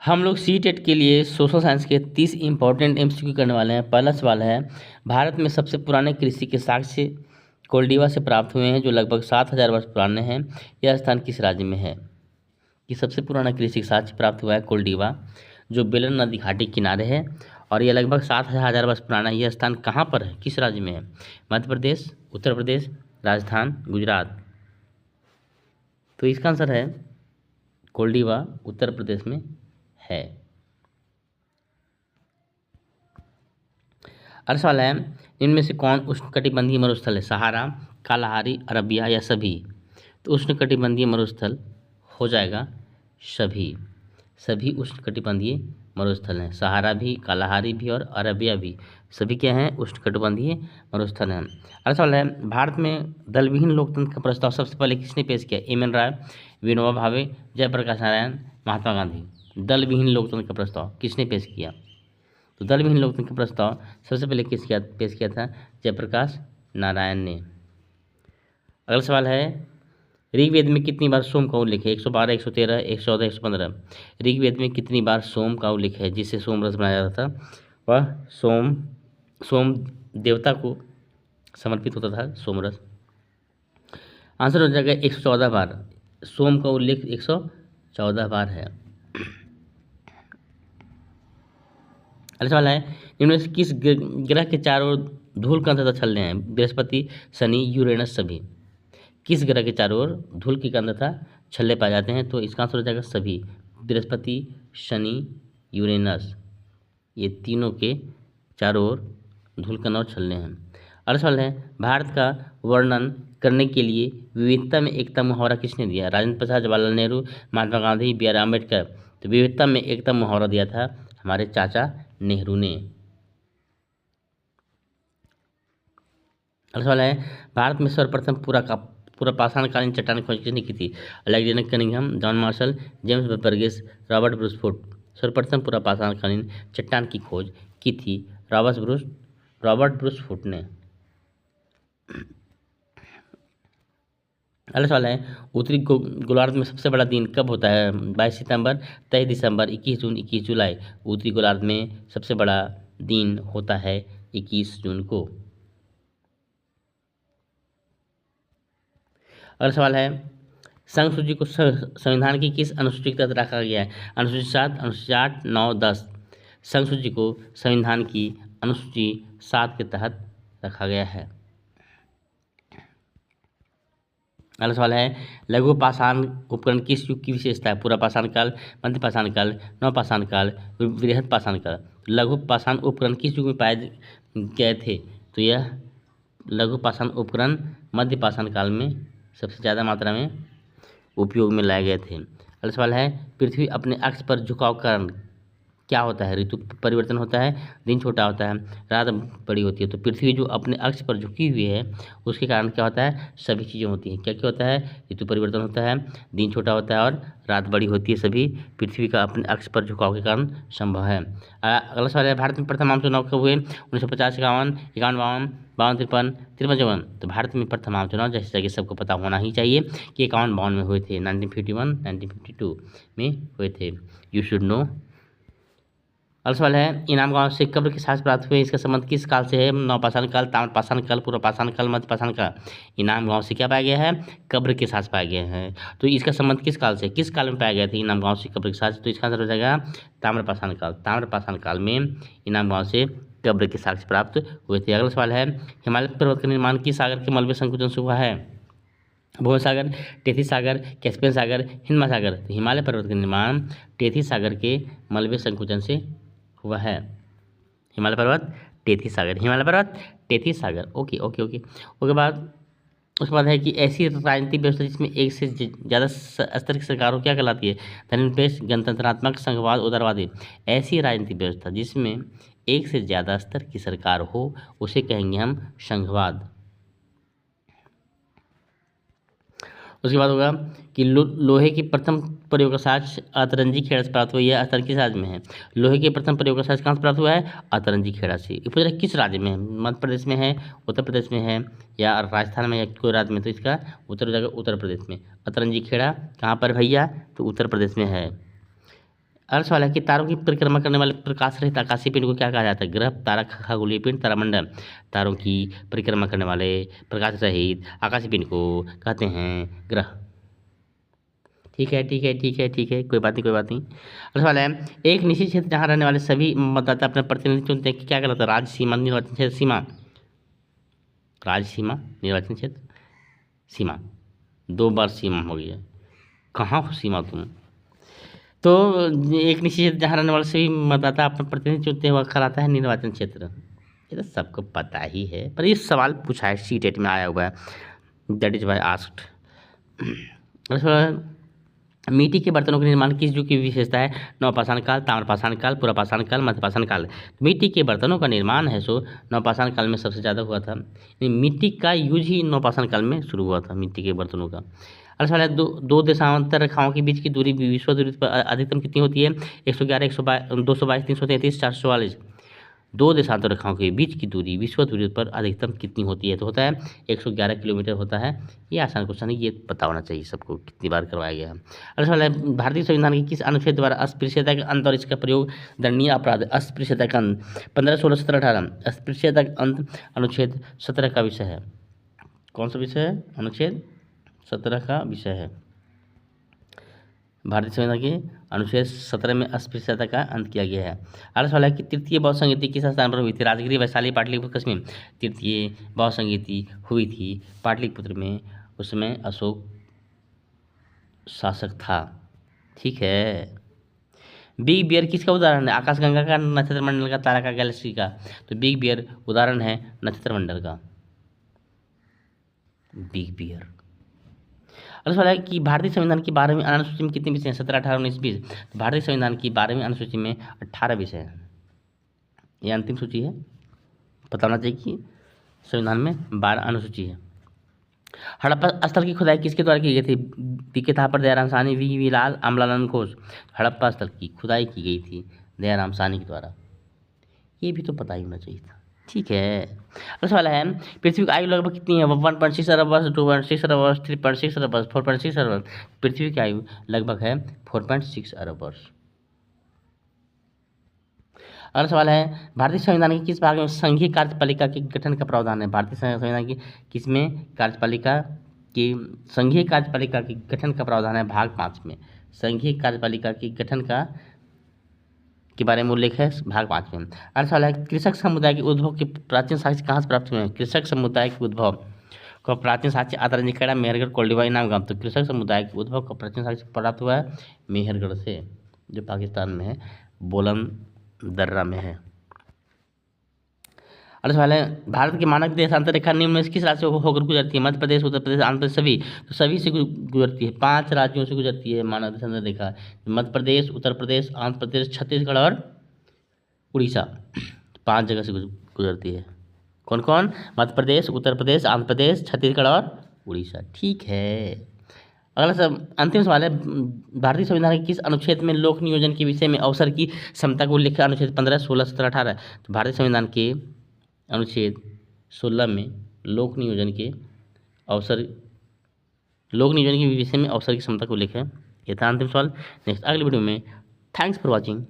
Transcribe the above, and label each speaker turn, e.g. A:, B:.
A: हम लोग C TET के लिए सोशल साइंस के 30 इंपॉर्टेंट एमसीक्यू करने वाले हैं। पहला सवाल है, भारत में सबसे पुराने कृषि के साक्ष्य कोल्डिवा से प्राप्त हुए हैं जो लगभग 7,000 वर्ष पुराने हैं। यह स्थान किस राज्य में है? कि सबसे पुराना कृषि साक्ष्य प्राप्त हुआ है कोल्डिवा, जो बेलन नदी घाटी के किनारे है, और यह लगभग 7,000 वर्ष पुराना है। यह स्थान कहाँ पर है, किस राज्य में है? मध्य प्रदेश, उत्तर प्रदेश, राजस्थान, गुजरात। तो इसका आंसर है कोल्डिवा, उत्तर प्रदेश में है। अगला सवाल है, इनमें से कौन उष्णकटिबंधीय मरुस्थल है? सहारा, कालाहारी, अरबिया या सभी? तो उष्णकटिबंधीय मरुस्थल हो जाएगा सभी। सभी उष्णकटिबंधीय मरुस्थल हैं, सहारा भी, कालाहारी भी और अरबिया भी, सभी क्या हैं? उष्णकटिबंधीय मरुस्थल हैं। अगला सवाल है, भारत में दलविहीन लोकतंत्र का प्रस्ताव सबसे पहले किसने पेश किया? एम एन राय, विनोबा भावे, जयप्रकाश नारायण, महात्मा गांधी। दलविहीन लोकतंत्र का प्रस्ताव किसने पेश किया? तो दलविहीन लोकतंत्र का प्रस्ताव सबसे पहले पेश किया था? जयप्रकाश नारायण ने। अगला सवाल है, ऋग्वेद में कितनी बार सोम का उल्लेख है? 112, 113, 114, 115। ऋग्वेद में कितनी बार सोम का उल्लेख है, जिससे सोम रस बनाया जाता था? वह सोम देवता को समर्पित होता था सोम रस। आंसर हो जाएगा 114 बार। सोम का उल्लेख 114 बार है। अगला सवाल है, इनमें से किस ग्रह के चारों ओर धूल कण तथा छल्ले हैं? बृहस्पति, शनि, यूरेनस, सभी। किस ग्रह के चारों ओर धूल की कण तथा छल्ले पाए जाते हैं? तो इसका आंसर हो जाएगा सभी। बृहस्पति, शनि, यूरेनस, ये तीनों के चारों ओर धूल कण और छल्ले हैं। अगला सवाल है, भारत का वर्णन करने के लिए विविधता में एकता मुहावरा किसने दिया? Rajendra Prasad, Jawaharlal Nehru, Mahatma Gandhi, B are Ambedkar. तो विविधता में एकता मुहावरा दिया था हमारे चाचा नेहरू ने। अगला सवाल है, भारत में सर्वप्रथम पूरा पाषाणकालीन चट्टान खोज किसने की थी? Alexander Cunningham, John Marshall, James Burgess, Robert Bruce foot. सर्वप्रथम पूरा पाषाणकालीन चट्टान की खोज की थी रॉबर्ट ब्रूस फुट ने। अगला सवाल है, उत्तरी गोलार्ध में सबसे बड़ा दिन कब होता है? 22 सितंबर, 23 दिसंबर, 21 जून, 21 जुलाई। उत्तरी गोलार्ध में सबसे बड़ा दिन होता है 21 जून को। अगला सवाल है, संघ सूची को संविधान की किस अनुसूची के तहत रखा गया है? अनुसूची 7, अनुसूची 8, 9, 10। संघ सूची को संविधान की अनुसूची 7 के तहत रखा गया है। अगला सवाल है, लघु पाषाण उपकरण किस युग की विशेषता है? पूरा पाषाण काल, मध्य पाषाण काल, नव पाषाण काल, वृहद पाषाण काल। लघु पाषाण उपकरण किस युग में पाए गए थे? तो यह लघु पाषाण उपकरण मध्य पाषाण काल में सबसे ज़्यादा मात्रा में उपयोग में लाए गए थे। अगला सवाल है, पृथ्वी अपने अक्ष पर झुकाव का कारण क्या होता है? ऋतु परिवर्तन होता है, दिन छोटा होता है, रात बड़ी होती है। तो पृथ्वी जो अपने अक्ष पर झुकी हुई है उसके कारण क्या होता है? सभी चीज़ें होती हैं। क्या क्या होता है? ऋतु परिवर्तन होता है, दिन छोटा होता है और रात बड़ी होती है। सभी पृथ्वी का अपने अक्ष पर झुकाव के कारण संभव है। अगला सवाल है, भारत में प्रथम आम चुनाव कब हुए? 1950, 51, 51, 52, 53, 53। तो भारत में प्रथम आम चुनाव, जैसे कि सबको पता होना ही चाहिए कि 51, 52 में हुए थे। 1951, 1952 में हुए थे। You should know. अगला सवाल है, इनाम गांव से कब्र के साक्ष्य प्राप्त हुए, इसका संबंध किस काल से है? नवपाषाण काल, ताम्रपाषाण काल, पूर्वपाषाण काल, मध्यपाषाण काल। इनाम गांव से क्या पाया गया है? कब्र के साक्ष्य पाए गए हैं। तो इसका संबंध किस काल से, किस काल में पाया गया था इनाम गांव से कब्र के साक्ष्य? तो इसका आंसर हो जाएगा ताम्रपाषाण काल। ताम्रपाषाण काल में इनाम गांव से कब्र के साक्ष्य प्राप्त हुए थे। अगला सवाल है, हिमालय पर्वत का निर्माण किस सागर के मलबे संकुचन से हुआ है? भूमध्य सागर, टेथी सागर, कैस्पियन सागर, हिंद महासागर। तो हिमालय पर्वत का निर्माण टेथी सागर के मलबे संकुचन से हुआ है। हिमालय पर्वत, टेथी सागर, हिमालय पर्वत, टेथी सागर। Okay okay okay. उसके बाद है कि ऐसी राजनीतिक व्यवस्था जिसमें एक से ज़्यादा स्तर की सरकार हो क्या कहलाती है? धर्मनिरपेक्ष, गणतंत्रात्मक, संघवाद, उदारवादी। ऐसी राजनीतिक व्यवस्था जिसमें एक से ज़्यादा स्तर की सरकार हो उसे कहेंगे हम संघवाद। उसके बाद होगा कि लोहे की प्रथम प्रयोग का साक्ष्य अतरंजी खेड़ा से प्राप्त हुआ। यह स्थान किस राज्य में है? लोहे के प्रथम प्रयोग का साक्ष्य कहाँ से प्राप्त हुआ है? अतरंजी खेड़ा से। ये पूछा किस राज्य में है? मध्य प्रदेश में है, उत्तर प्रदेश में है या राजस्थान में या कोई राज्य में? तो इसका उत्तर हो जाएगा उत्तर प्रदेश में। अतरंजी खेड़ा कहाँ पर भैया? तो उत्तर प्रदेश में है। अगला सवाल है कि तारों की परिक्रमा करने वाले प्रकाश रहित आकाशीय पिंड को क्या कहा जाता है? ग्रह, तारा, खगोलीय पिंड, तारामंडल। तारों की परिक्रमा करने वाले प्रकाश रहित आकाशीय पिंड को कहते हैं ग्रह। ठीक है, ठीक है, ठीक है, ठीक है, कोई बात नहीं, कोई बात नहीं। अगला सवाल है, एक निश्चित क्षेत्र जहाँ रहने वाले सभी मतदाता अपने प्रतिनिधि चुनते हैं कि क्या कहलाता है? राज्य सीमा, निर्वाचन क्षेत्र, सीमा। राज्य सीमा, निर्वाचन क्षेत्र, सीमा। 2 बार सीमा हो गया। कहाँ हो सीमा तुम? तो एक निश्चित क्षेत्र जहाँ रहने वाले सभी मतदाता अपना प्रतिनिधि चुनते हैं वह कहलाता है निर्वाचन क्षेत्र। ये तो सबको पता ही है, पर ये सवाल पूछा है, सीटेट में आया हुआ है, दैट इज वाई आस्क्ड। मिट्टी के बर्तनों के निर्माण किस युग की विशेषता है? नवपाषाण काल, ताम्रपाषाण काल, पुरापाषाण काल, मध्यपाषाण काल। मिट्टी के बर्तनों का निर्माण है सो नवपाषाण काल में सबसे ज़्यादा हुआ था। मिट्टी का यूज ही नवपाषाण काल में शुरू हुआ था, मिट्टी के बर्तनों का। अगला सवाल है, दो देशांतर रेखाओं के बीच की दूरी विश्व दूरी पर अधिकतम कितनी होती है? 111, 222, 333, 444। 2 देशांतर रेखाओं के बीच की दूरी विश्व दूरी पर अधिकतम कितनी होती है? तो होता है 111 किलोमीटर होता है। ये आसान क्वेश्चन है, ये पता होना चाहिए सबको, कितनी बार करवाया गया है। अगला सवाल है, भारतीय संविधान के किस अनुच्छेद द्वारा अस्पृश्यता के अंत और इसका प्रयोग दंडनीय अपराध? अस्पृश्यता का अंत 15, 16, 17, 18। अस्पृश्यता का अंत अनुच्छेद 17 का विषय है। कौन सा विषय है? अनुच्छेद 17 का विषय है। भारतीय संविधान के अनुच्छेद 17 में अस्पृश्यता का अंत किया गया है। अगला सवाल है कि तृतीय बौद्ध संगीति किस स्थान पर हुई थी? राजगिरी, वैशाली, पाटलिपुत्र, कश्मीर। तृतीय बौद्ध संगीति हुई थी पाटलिपुत्र में, उसमें अशोक शासक था। ठीक है। बिग बियर किसका उदाहरण है? आकाशगंगा का, नक्षत्र मंडल का, तारा का, गैलेक्सी का। तो बिग बियर उदाहरण है नक्षत्र मंडल का, बिग बियर। अगला सवाल है कि भारतीय संविधान की 12वीं अनुसूची में कितने विषय हैं? 17, 18, 19, 20। तो भारतीय संविधान की 12वीं अनुसूची में 18 विषय हैं। ये अंतिम सूची है, पता होना चाहिए कि संविधान में 12 अनुसूची है। हड़प्पा स्थल की खुदाई किसके द्वारा की गई थी? पी.के. थापर, दयाराम साहनी, वी लाल, अमलानंद घोष। हड़प्पा स्थल की खुदाई की गई थी दयाराम साहनी के द्वारा। ये भी तो पता ही होना चाहिए था। ठीक है। अगला सवाल है, पृथ्वी की आयु लगभग कितनी है? 1.6 अरब वर्ष, 2.6 अरब वर्ष, 3.6 अरब वर्ष, 4.6 अरब वर्ष। पृथ्वी की आयु लगभग है 4.6 अरब वर्ष। अगला सवाल है, भारतीय संविधान के किस भाग में संघीय कार्यपालिका के गठन का प्रावधान है? भारतीय संविधान की किसमें कार्यपालिका की संघीय कार्यपालिका के गठन का प्रावधान है? भाग 5 में संघीय कार्यपालिका के गठन के बारे में उल्लेख है, भाग 5 में। अगला सवाल है, कृषक समुदाय के उद्भव के प्राचीन साक्ष्य कहाँ से प्राप्त हुए हैं? कृषक समुदाय के उद्भव का प्राचीन साक्ष्य आदरणीखेड़ा, मेहरगढ़, कोल्डिवा, इनाम गांव। तो कृषक समुदाय के उद्भव का प्राचीन साक्ष्य प्राप्त हुआ है मेहरगढ़ से, जो पाकिस्तान में है, बोलन दर्रा में है। अगला सवाल है, भारत के मानक देशांतर रेखा निम्न में से किस राज्य से होकर गुजरती है? मध्य प्रदेश, उत्तर प्रदेश, आंध्र प्रदेश, सभी। तो सभी से गुजरती है, 5 राज्यों से गुजरती है मानक देशांतर रेखा। मध्य प्रदेश, उत्तर प्रदेश, आंध्र प्रदेश, छत्तीसगढ़ और उड़ीसा। 5 जगह से गुजरती है। कौन कौन? मध्य प्रदेश, उत्तर प्रदेश, आंध्र प्रदेश, छत्तीसगढ़ और उड़ीसा। ठीक है। अगला सब अंतिम सवाल है, भारतीय संविधान के किस अनुच्छेद में लोक नियोजन के विषय में अवसर की क्षमता को उल्लेख है? अनुच्छेद 15, 16, 17, 18। तो भारतीय संविधान के अनुच्छेद 16 में लोक नियोजन के विषय में अवसर की क्षमता को उल्लेख है। यह था अंतिम सवाल। नेक्स्ट अगले वीडियो में। Thanks for watching.